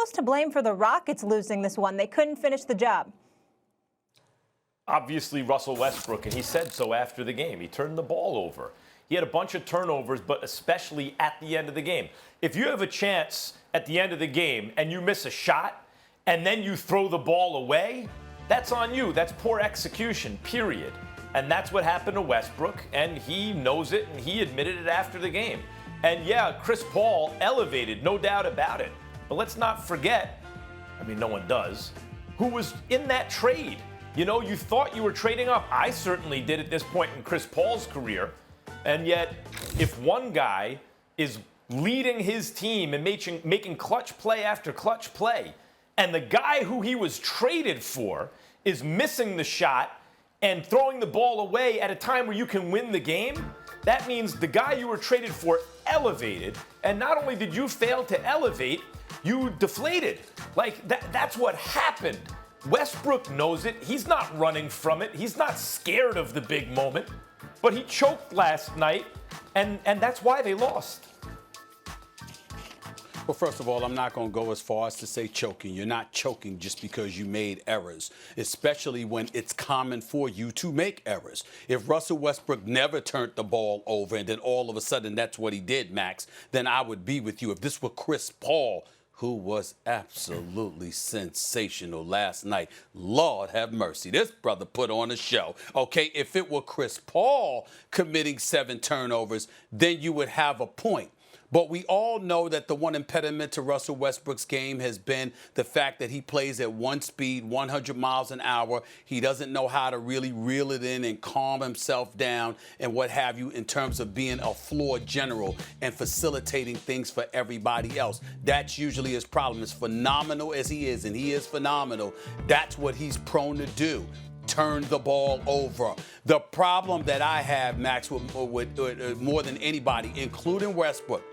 almost to blame for the Rockets losing this one. They couldn't finish the job. Obviously, Russell Westbrook, and he said so after the game. He turned the ball over. He had a bunch of turnovers, but especially at the end of the game. If you have a chance at the end of the game and you miss a shot and then you throw the ball away, that's on you. That's poor execution, period. And that's what happened to Westbrook, and he knows it, and he admitted it after the game. And yeah, Chris Paul elevated, no doubt about it. But let's not forget, I mean, no one does, who was in that trade. You know, you thought you were trading up. I certainly did at this point in Chris Paul's career. And yet, if one guy is leading his team and making clutch play after clutch play, and the guy who he was traded for is missing the shot and throwing the ball away at a time where you can win the game, that means the guy you were traded for elevated, and not only did you fail to elevate, you deflated. Like, that's what happened. Westbrook knows it. He's not running from it. He's not scared of the big moment. But he choked last night, and that's why they lost. Well, first of all, I'm not going to go as far as to say choking. You're not choking just because you made errors, especially when it's common for you to make errors. If Russell Westbrook never turned the ball over and then all of a sudden that's what he did, Max, then I would be with you. If this were Chris Paul, who was absolutely sensational last night. Lord have mercy. This brother put on a show. Okay, if it were Chris Paul committing 7 turnovers, then you would have a point. But we all know that the one impediment to Russell Westbrook's game has been the fact that he plays at one speed, 100 miles an hour. He doesn't know how to really reel it in and calm himself down and what have you in terms of being a floor general and facilitating things for everybody else. That's usually his problem. As phenomenal as he is, and he is phenomenal, that's what he's prone to do. Turn the ball over. The problem that I have, Max, with more than anybody, including Westbrook,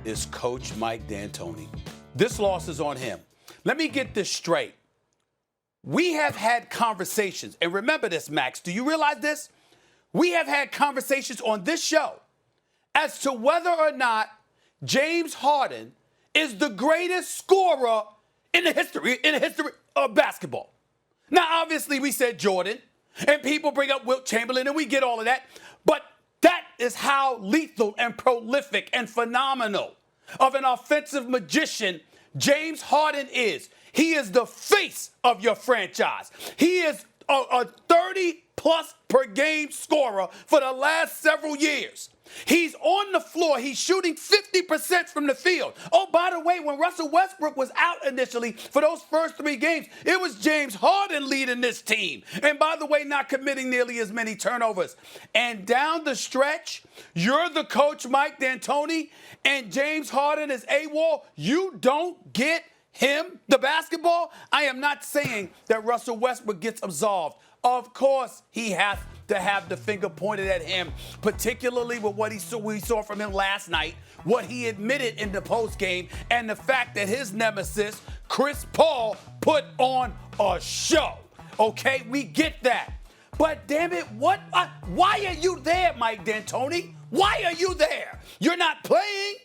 is Coach Mike D'Antoni. This loss is on him. Let me get this straight. We have had conversations, and remember this, Max, do you realize this? We have had conversations on this show as to whether or not James Harden is the greatest scorer in the history of basketball. Now, obviously, we said Jordan, and people bring up Wilt Chamberlain, and we get all of that. But that is how lethal and prolific and phenomenal of an offensive magician James Harden is. He is the face of your franchise. He is a 30-plus per game scorer for the last several years. He's on the floor. He's shooting 50% from the field. Oh, by the way, when Russell Westbrook was out initially for those first 3 games, it was James Harden leading this team. And by the way, not committing nearly as many turnovers. And down the stretch, you're the coach, Mike D'Antoni, and James Harden is AWOL. You don't get him the basketball. I am not saying that Russell Westbrook gets absolved. Of course, he has to have the finger pointed at him, particularly with what we saw from him last night, what he admitted in the postgame, and the fact that his nemesis, Chris Paul, put on a show. Okay, we get that. But damn it, why are you there, Mike D'Antoni? Why are you there? You're not playing.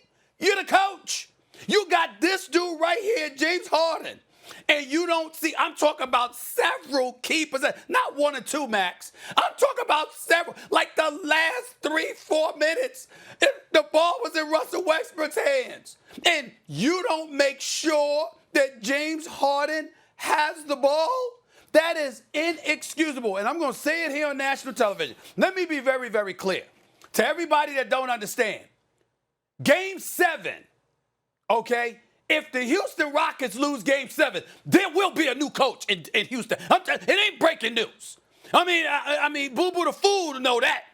You're the coach. You got this dude right here, James Harden. And you don't see, I'm talking about several key possessions, not 1 or 2, Max. I'm talking about several, like the last 3-4 minutes, the ball was in Russell Westbrook's hands. And you don't make sure that James Harden has the ball? That is inexcusable. And I'm going to say it here on national television. Let me be very, very clear. To everybody that don't understand, Game 7, okay? If the Houston Rockets lose Game 7, there will be a new coach in Houston. It ain't breaking news. I mean, Boo Boo the Fool know that.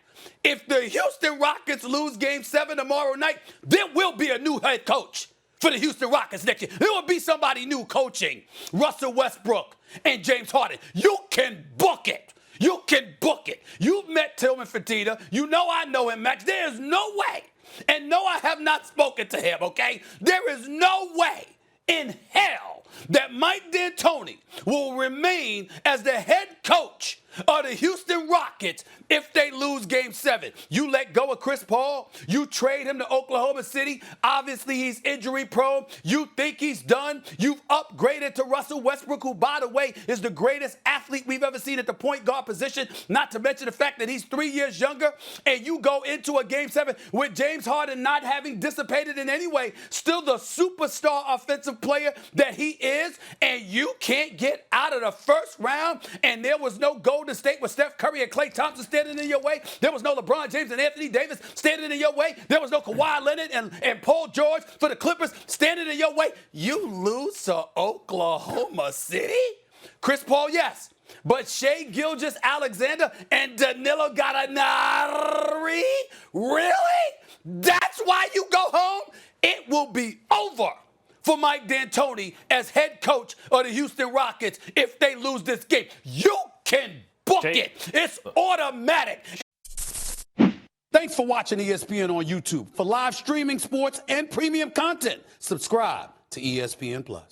If the Houston Rockets lose Game 7 tomorrow night, there will be a new head coach for the Houston Rockets next year. There will be somebody new coaching Russell Westbrook and James Harden. You can book it. You can book it. You've met Tillman Fertitta. You know I know him, Max. There is no way. And no, I have not spoken to him, okay? There is no way in hell that Mike D'Antoni will remain as the head coach are the Houston Rockets if they lose Game 7. You let go of Chris Paul. You trade him to Oklahoma City. Obviously, he's injury prone. You think he's done. You've upgraded to Russell Westbrook, who, by the way, is the greatest athlete we've ever seen at the point guard position, not to mention the fact that he's 3 years younger. And you go into a Game 7 with James Harden not having dissipated in any way, still the superstar offensive player that he is, and you can't get out of the first round, and there was no Golden State with Steph Curry and Klay Thompson standing in your way. There was no LeBron James and Anthony Davis standing in your way. There was no Kawhi Leonard and Paul George for the Clippers standing in your way. You lose to Oklahoma City? Chris Paul, yes. But Shai Gilgeous-Alexander and Danilo Gallinari? Really? That's why you go home? It will be over for Mike D'Antoni as head coach of the Houston Rockets if they lose this game. You can book it. It's automatic. Thanks for watching ESPN on YouTube. For live streaming sports and premium content, subscribe to ESPN+.